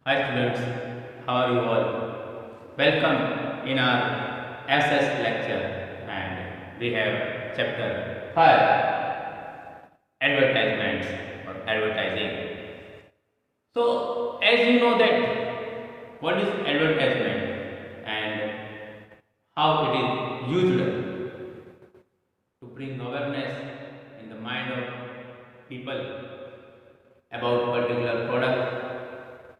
Hi students, how are you all? Welcome in our SS lecture, and we have chapter 5, advertisements or advertising. So as you know that what is advertisement and how it is used to bring awareness in the mind of people about particular product,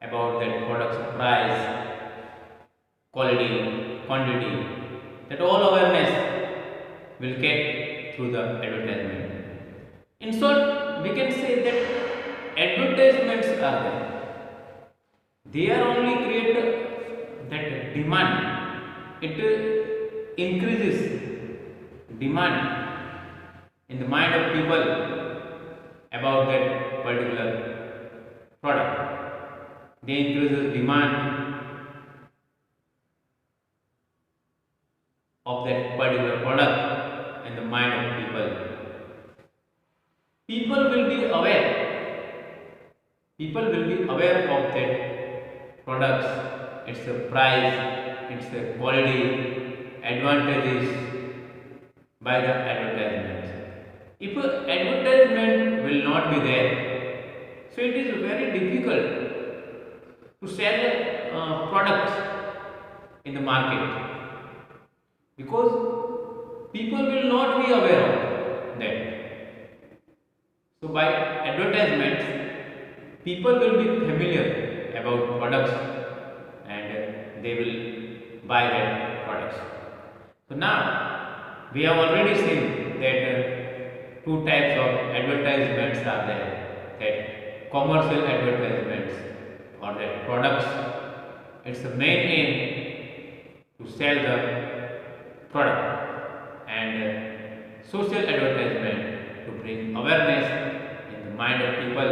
about that product's price, quality, quantity, that all awareness will get through the advertisement. In short, we can say that advertisements are there. They are only create that demand. It increases demand in the mind of people about that particular product. They increases demand of that particular product in the mind of people. People will be aware. People will be aware of that products, its price, its quality, advantages by the advertisements. If an advertisement will not be there, so it is very difficult to sell products in the market because people will not be aware of that. So by advertisements, people will be familiar about products and they will buy that products. So now we have already seen that two types of advertisements are there, that commercial advertisements or that products. It's the main aim to sell the product, and social advertisement to bring awareness in the mind of people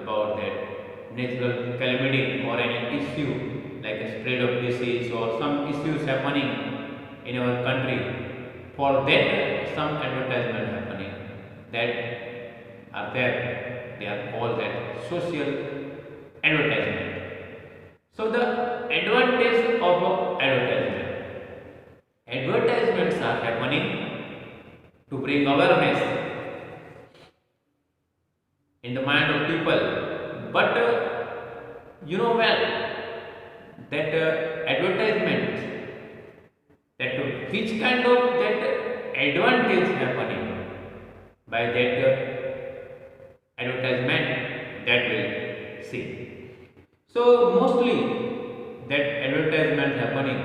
about that natural calamity or any issue like a spread of disease or some issues happening in our country. For that, some advertisement happening that are there. They are called that social advertisement. So the advantage of advertisement. Advertisements are happening to bring awareness in the mind of people, but you know well that advertisements, that which kind of that advantage happening by that advertisement, that will see. So mostly that advertisement happening.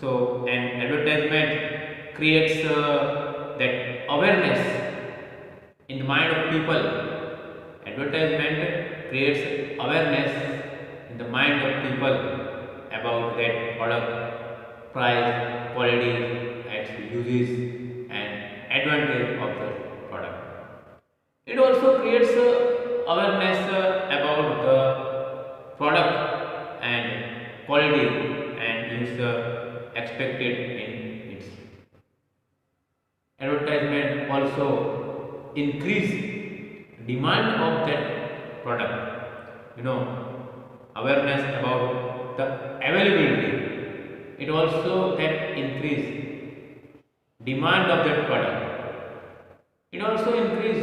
So an advertisement creates that awareness in the mind of people. Advertisement creates awareness in the mind of people about that product, price, quality, its uses and advantage of the product. It also creates awareness about the product and quality and its expected in its. Advertisement also increase demand of that product. Awareness about the availability. It also that increase demand of that product. It also increase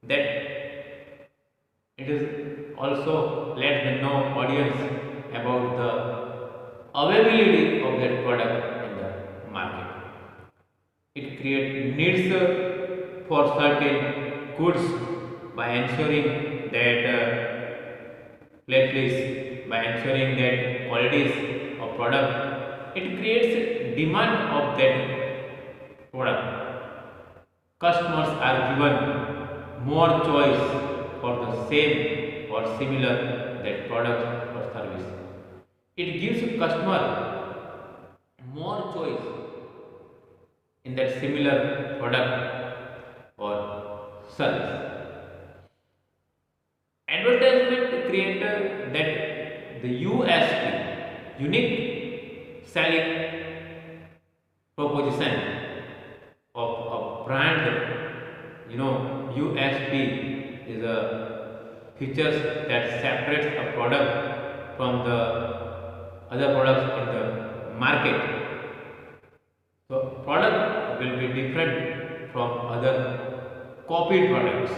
that it is also let the know audience about the availability of that product in the market. It creates needs for certain goods by ensuring that by ensuring that qualities of product. It creates demand of that product. Customers are given more choice for the same or similar that product or service. It gives customer more choice in that similar product or service. Advertisement create that the USP, unique selling proposition of a brand. USP is a features that separates a product from the other products in the market. So product will be different from other copied products.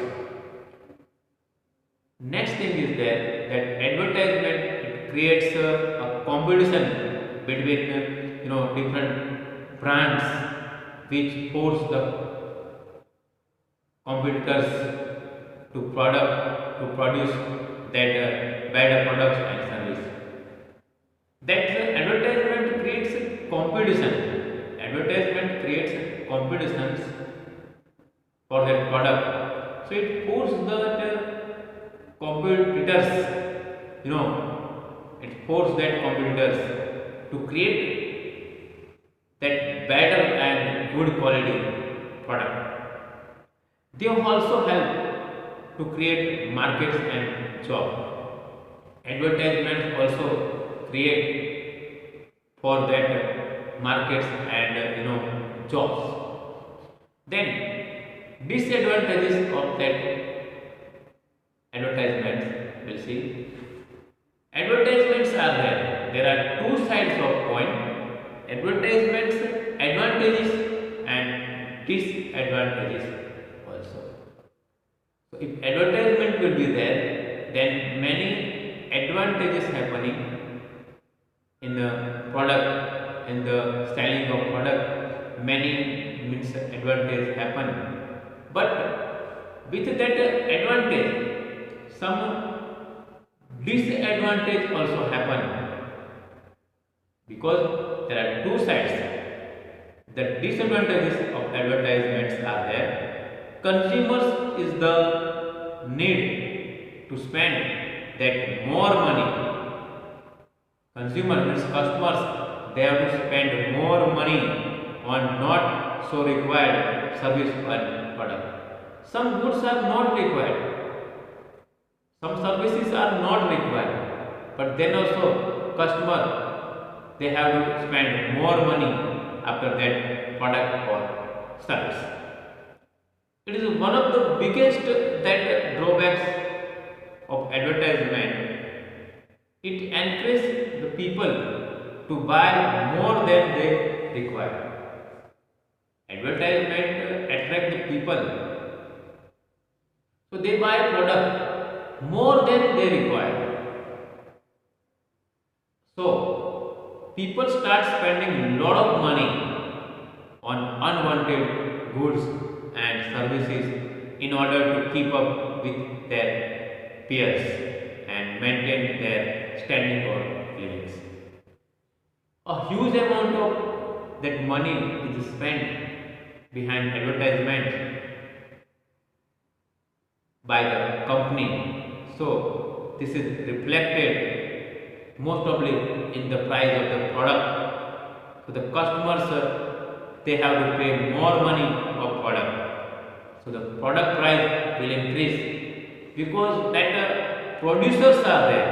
Next thing is there that advertisement it creates a competition between different brands which force the competitors to produce that better products and service. That advertisement creates competition. Advertisement creates competitions for that product. So it forces the competitors, it forces that competitors to create that better and good quality product. They also help to create markets and job. Advertisements also create for that markets and jobs. Then disadvantages of that advertisements we'll see. Advertisements are there. There are two sides of coin. Advertisements advantages and disadvantages also. So if advertisement will be there, then many advantages happening in the product, in the selling of product, many means advantage happen. But with that advantage, some disadvantage also happen because there are two sides. The disadvantages of advertisements are there. Consumers is the need to spend that more money. Consumer means customers, they have to spend more money on not so required service and product. Some goods are not required, some services are not required, but then also customer they have to spend more money after that product or service. It is one of the biggest that drawbacks of advertisement. It encourages the people to buy more than they require. Advertisement attract the people, so they buy product more than they require. So people start spending a lot of money on unwanted goods and services in order to keep up with their peers and maintain their standing or livings. A huge amount of that money is spent behind advertisement by the company. So this is reflected most probably in the price of the product. So the customers they have to pay more money of product. So the product price will increase because that producers are there.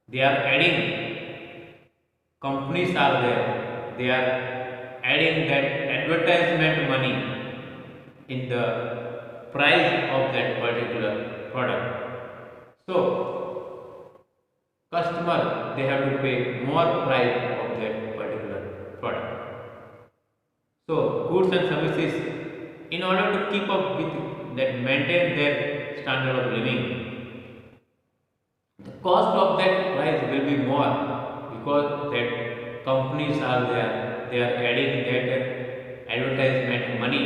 They are adding, companies are there, they are adding that advertisement money in the price of that particular product. So customer they have to pay more price of that particular product. So goods and services, in order to keep up with that, maintain their standard of living, the cost of that price will be more because that companies are there, they are adding that advertisement money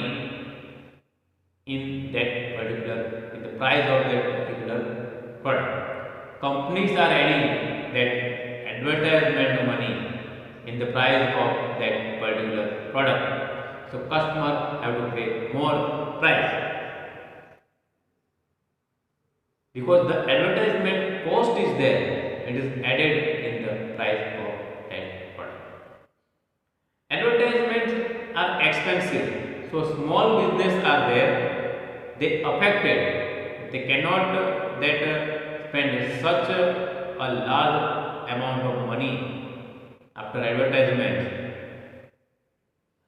in that particular, in the price of that particular product. Companies are adding that advertisement money in the price of that particular product. So customer have to pay more price because the advertisement cost is there, it is added in the price of that product. Advertisements are expensive, so small business are there, they affected, they cannot spend such a large amount of money after advertisement.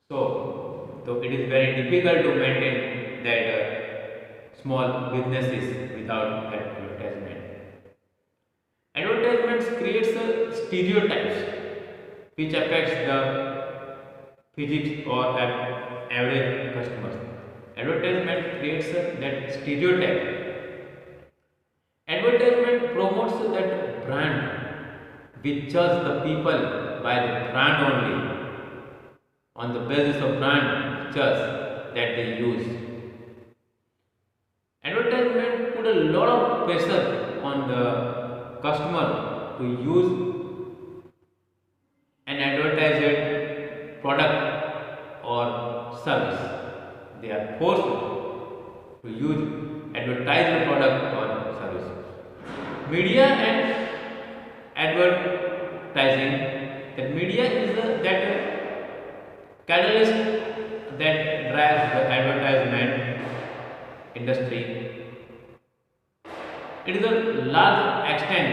So it is very difficult to maintain that small businesses without that advertisement. Advertisement creates stereotypes which affects the physics or average customers. Advertisement creates that stereotype. Advertisement promotes that brand which judge the people by the brand only, on the basis of brand choice that they use. Advertisement put a lot of pressure on the customer to use an advertised product or service. They are forced to use advertised product or service. Media and advertising. The media is that catalyst that drives the advertisement industry. It is a large extent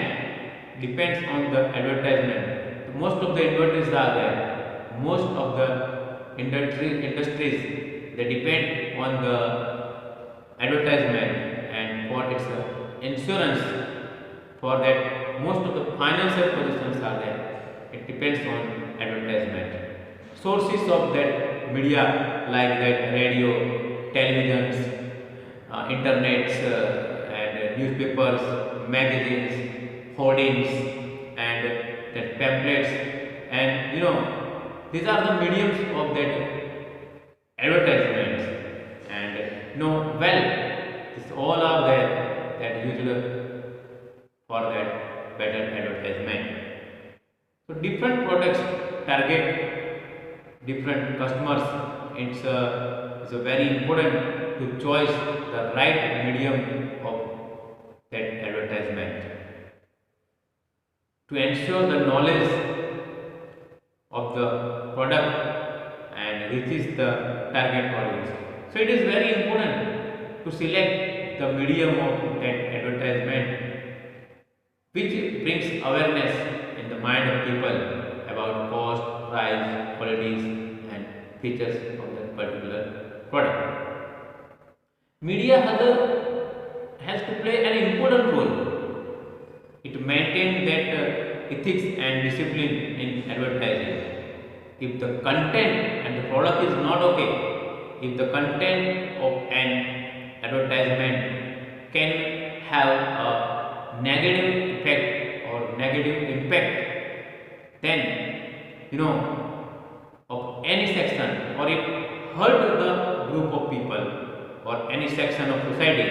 depends on the advertisement. Most of the advertisements are there. Most of the industries they depend on the advertisement, and for its insurance, for that most of the financial positions are there. It depends on advertisement. Sources of that media like that radio, televisions, internets, and newspapers, magazines, hoardings, and that pamphlets, and these are the mediums of that advertisements. And well, this all are there that usually for that better advertisement. So different products target different customers. It's a very important to choose the right medium of that advertisement to ensure the knowledge of the product and reaches the target audience. So it is very important to select the medium of that advertisement which brings awareness in the mind of people about cost, price, qualities, and features of that particular product. Media has to play an important role. It maintains that ethics and discipline in advertising. If the content and the product is not okay, if the content of an advertisement can have a negative effect or negative impact, then of any section, or it hurt the group of people or any section of society,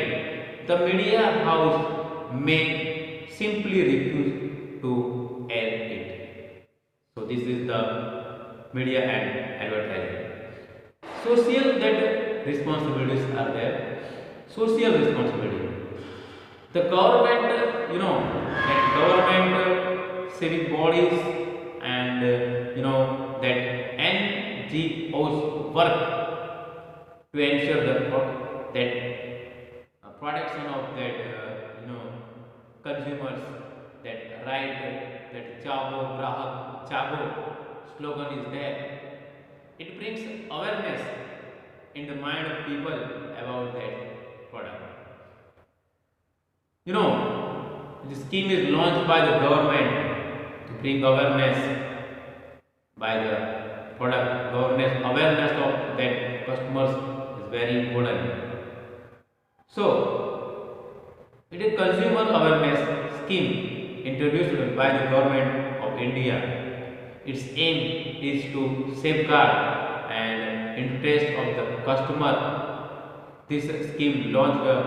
the media house may simply refuse to air it. So this is the media and advertising. Social that responsibilities are there. Social responsibility. The government, that government, civic bodies, and that NGOs work to ensure that protection of that consumers. That right, that Chavo Grahak Chavo slogan is there. It brings awareness in the mind of people about that product. The scheme is launched by the government to bring awareness by the product. Awareness of that customers is very important. So, it is consumer awareness scheme introduced by the government of India. Its aim is to safeguard and interest of the customer. This scheme launched a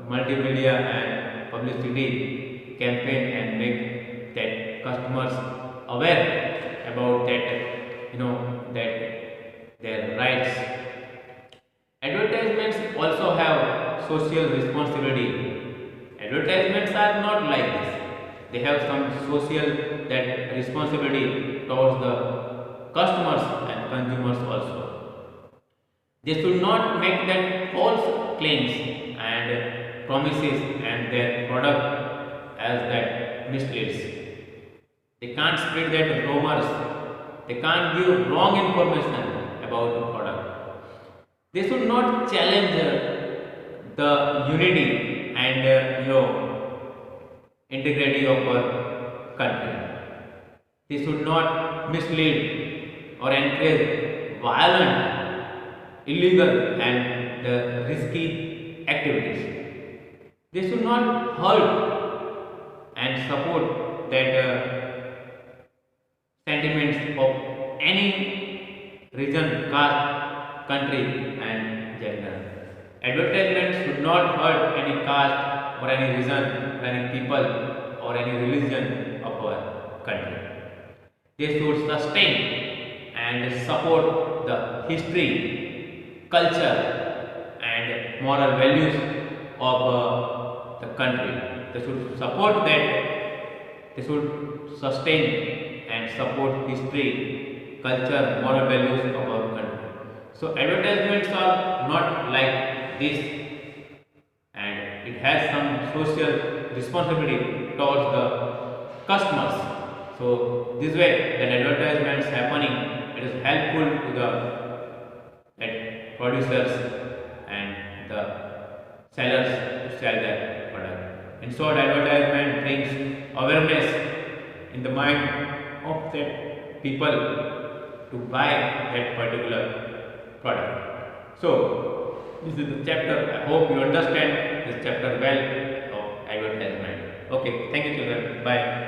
multimedia and publicity campaign and make that customers aware about that their rights. Advertisements also have social responsibility. Advertisements are not like this. They have some social that responsibility towards the customers and consumers also. They should not make that false claims and promises and their product as that misleads. They can't spread that rumors. They can't give wrong information about the product. They should not challenge the unity and integrity of our country. They should not mislead or encourage violent, illegal and risky activities. They should not hurt and support that sentiments of any region, caste, country and gender. Advertisements should not hurt any caste or any region or any people or any religion of our country. They should sustain and support the history, culture and moral values of the country. They should support that. They should sustain and support history, culture, moral values of our country. So advertisements are not like this, and it has some social responsibility towards the customers. So this way that advertisements happening, it is helpful to the producers and the sellers to sell their product. In short, advertisement brings awareness in the mind of that people to buy that particular product. So this is the chapter. I hope you understand this chapter well of advertisement. Okay, thank you children. Bye.